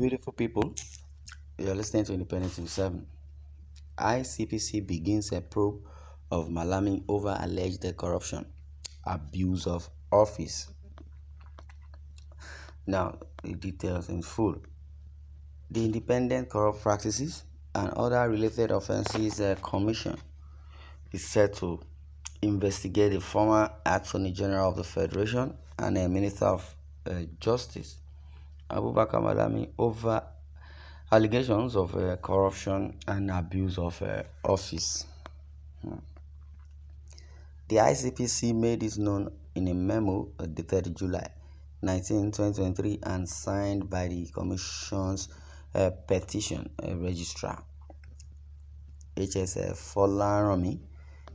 Beautiful people, you're listening to Independent 7. ICPC begins a probe of Malami over alleged corruption, abuse of office. Now, the details in full. The Independent Corrupt Practices and Other Related Offences Commission is set to investigate the former Attorney General of the Federation and Minister of Justice, Abubakar Malami, over allegations of corruption and abuse of office. The ICPC made this known in a memo dated July 19, 2023 and signed by the Commission's petition registrar, HSF Folaranmi,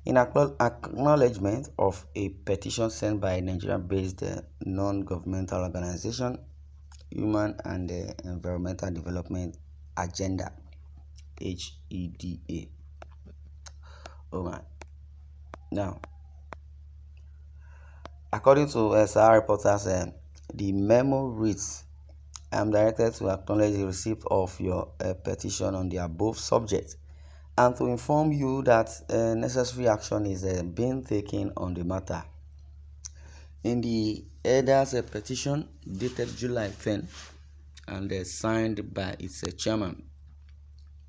in acknowledgement of a petition sent by a Nigerian-based non-governmental organization, Human and Environmental Development Agenda, HEDA. Oh man. Now, according to SR reporters, the memo reads, I am directed to acknowledge the receipt of your petition on the above subject and to inform you that necessary action is being taken on the matter. In the header's petition dated July 10 and signed by its chairman,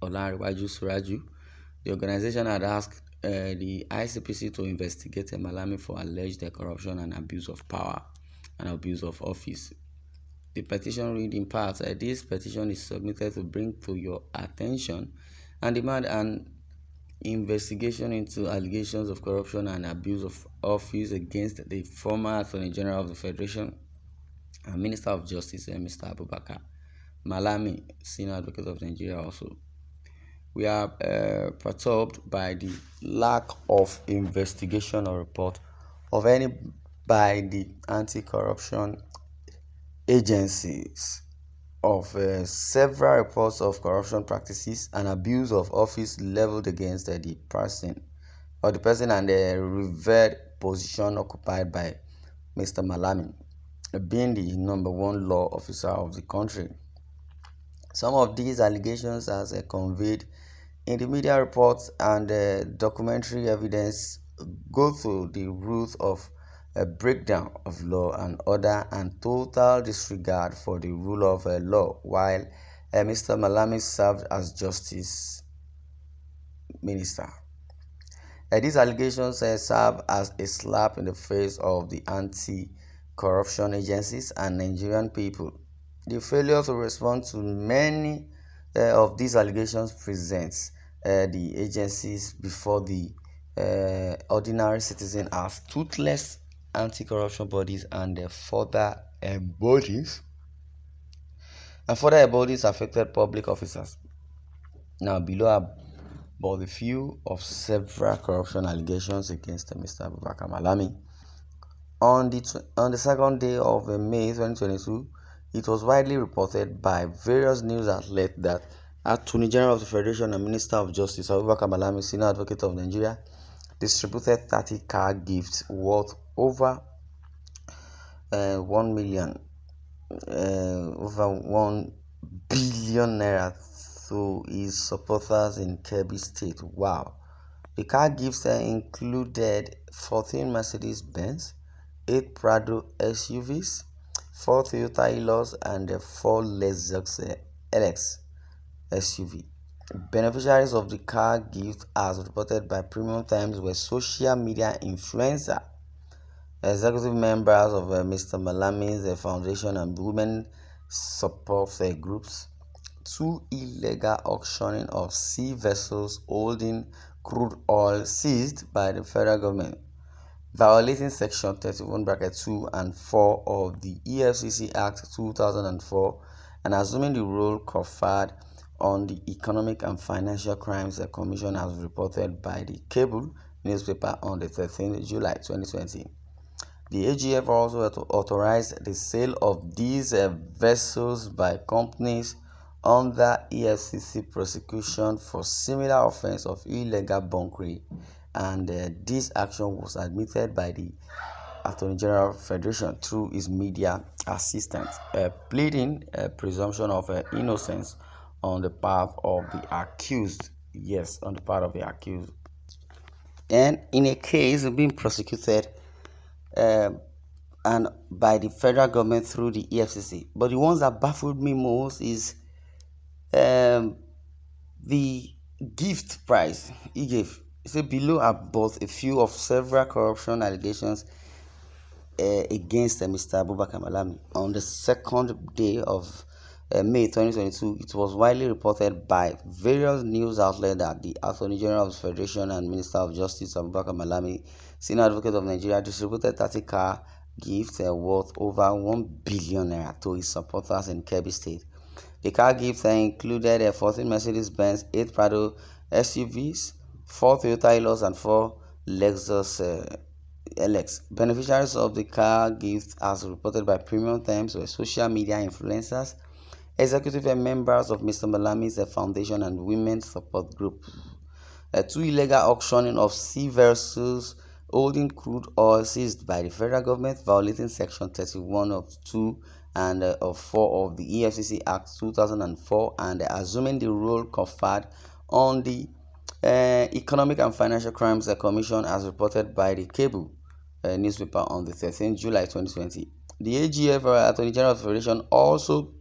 Olanrewaju Suraju, the organization had asked the ICPC to investigate Malami for alleged corruption and abuse of power and abuse of office. The petition read in part, this petition is submitted to bring to your attention and demand an investigation into allegations of corruption and abuse of office against the former Attorney General of the Federation and Minister of Justice, Mr. Abubakar Malami, Senior Advocate of Nigeria also. We are perturbed by the lack of investigation or report of any by the anti-corruption agencies of several reports of corruption practices and abuse of office leveled against the person and the revered position occupied by Mr. Malami, being the number one law officer of the country. Some of these allegations, as conveyed in the media reports and documentary evidence, go to the root of a breakdown of law and order and total disregard for the rule of law while Mr. Malami served as Justice Minister. These allegations serve as a slap in the face of the anti-corruption agencies and Nigerian people. The failure to respond to many of these allegations presents the agencies before the ordinary citizen as toothless anti-corruption bodies and further bodies affected public officers. Now, below are but a few of several corruption allegations against Mr. Abubakar Malami. On the second day of May 2022, it was widely reported by various news outlets that Attorney General of the Federation and Minister of Justice Abubakar Malami, Senior Advocate of Nigeria, distributed 30 car gifts worth over 1 billion naira to his supporters in Kebbi State. Wow. The car gifts included 14 Mercedes-Benz, 8 Prado SUVs, 4 Toyota Hilux, and 4 Lexus LX SUV. Beneficiaries of the car gift, as reported by Premium Times, were social media influencers, executive members of Mr. Malami's foundation and women support groups, 2 illegal auctioning of sea vessels holding crude oil seized by the federal government, violating Section 31(2) and 4 of the EFCC Act 2004 and assuming the role conferred on the Economic and Financial Crimes Commission as reported by the Cable newspaper on the 13th July 2020. The AGF also authorized the sale of these vessels by companies under EFCC prosecution for similar offense of illegal bunkering, and this action was admitted by the Attorney General of Federation through his media assistant, pleading a presumption of innocence on the part of the accused. Yes, on the part of the accused. And in a case being prosecuted uh, and by the federal government through the EFCC. But the ones that baffled me most is um, the gift price he gave. He said below are but a few of several corruption allegations against Mr. Abubakar Malami. On the second day of May 2022, it was widely reported by various news outlets that the Attorney General of the Federation and Minister of Justice Abubakar Malami, Senior Advocate of Nigeria, distributed 30-car gifts worth over 1 billion naira to his supporters in Kebbi State. The car gifts included 14 Mercedes-Benz, 8 Prado SUVs, 4 Toyota Hilux, and 4 Lexus LX. Beneficiaries of the car gift, as reported by Premium Times, were social media influencers, executive and members of Mr. Malami's foundation, and women's support group. Two illegal auctioning of sea vessels holding crude oil seized by the federal government, violating Section 31 of 2 and of 4 of the EFCC Act 2004, and assuming the role conferred on the Economic and Financial Crimes Commission, as reported by the Cable newspaper on the 13th July 2020. The AGF, Attorney General of the Federation, also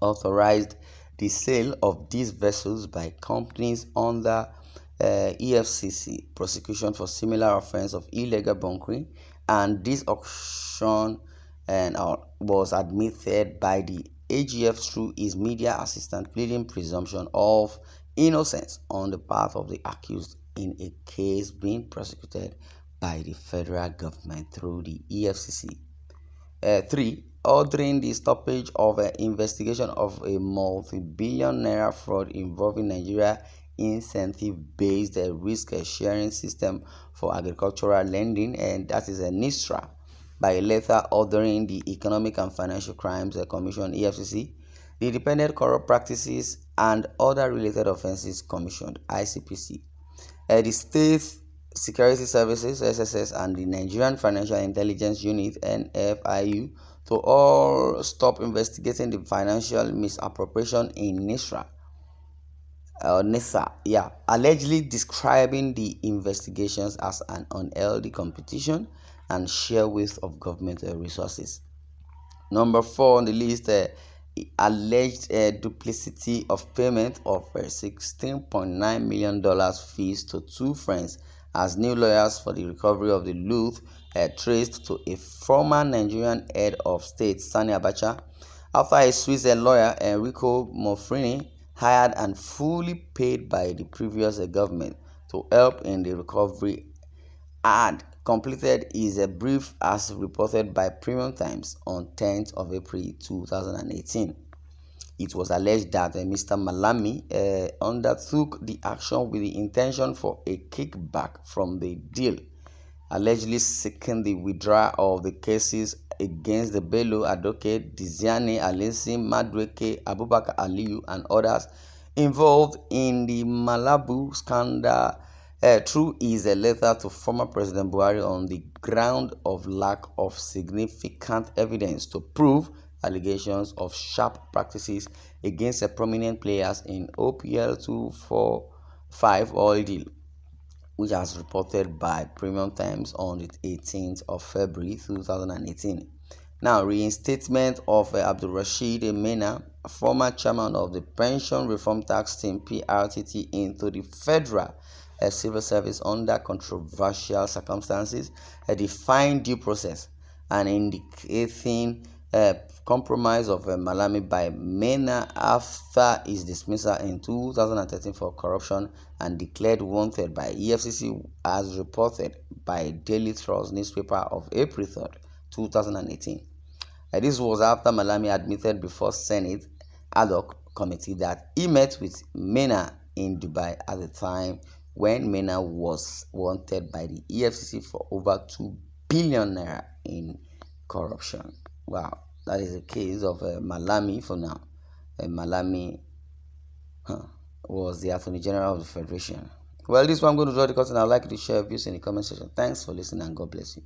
authorized the sale of these vessels by companies under EFCC prosecution for similar offense of illegal bunkering, and this auction was admitted by the AGF through his media assistant, pleading presumption of innocence on the part of the accused in a case being prosecuted by the federal government through the EFCC. 3. Ordering the stoppage of an investigation of a multi-billion naira fraud involving Nigeria incentive-based risk-sharing system for agricultural lending, and that is a NISRA, by a letter ordering the Economic and Financial Crimes Commission (EFCC), the Independent Corrupt Practices and Other Related Offences Commission (ICPC), the State Security Services (SSS), and the Nigerian Financial Intelligence Unit (NFIU) to all stop investigating the financial misappropriation in NISA, allegedly describing the investigations as an unhealthy competition and sheer waste of government resources. Number 4 on the list, alleged duplicity of payment of $16.9 million fees to two friends as new lawyers for the recovery of the loot traced to a former Nigerian head of state, Sani Abacha, after a Swiss lawyer, Enrico Mofrini, hired and fully paid by the previous government to help in the recovery, had completed his brief as reported by Premium Times on 10th of April 2018. It was alleged that Mr. Malami undertook the action with the intention for a kickback from the deal, allegedly seeking the withdrawal of the cases against the Bello, Adoke, Diziane, Alisi, Madweke, Abubakar Aliyu, and others involved in the Malabu scandal through his letter to former President Buhari on the ground of lack of significant evidence to prove allegations of sharp practices against prominent players in OPL 245 oil deal, which was reported by Premium Times on the 18th of February 2018. Now, reinstatement of Abdul Rashid Mena, former chairman of the Pension Reform Tax Team (PRTT), into the Federal Civil Service under controversial circumstances, defined due process, and indicating compromise of Malami by Mena after his dismissal in 2013 for corruption and declared wanted by EFCC, as reported by Daily Trust newspaper of April 3rd, 2018. This was after Malami admitted before Senate ad hoc committee that he met with Mena in Dubai at the time when Mena was wanted by the EFCC for over 2 billion naira in corruption. Wow, that is the case of Malami for now. Malami was the Attorney General of the Federation. Well, this one I'm going to draw the curtain. I'd like you to share your views in the comment section. Thanks for listening and God bless you.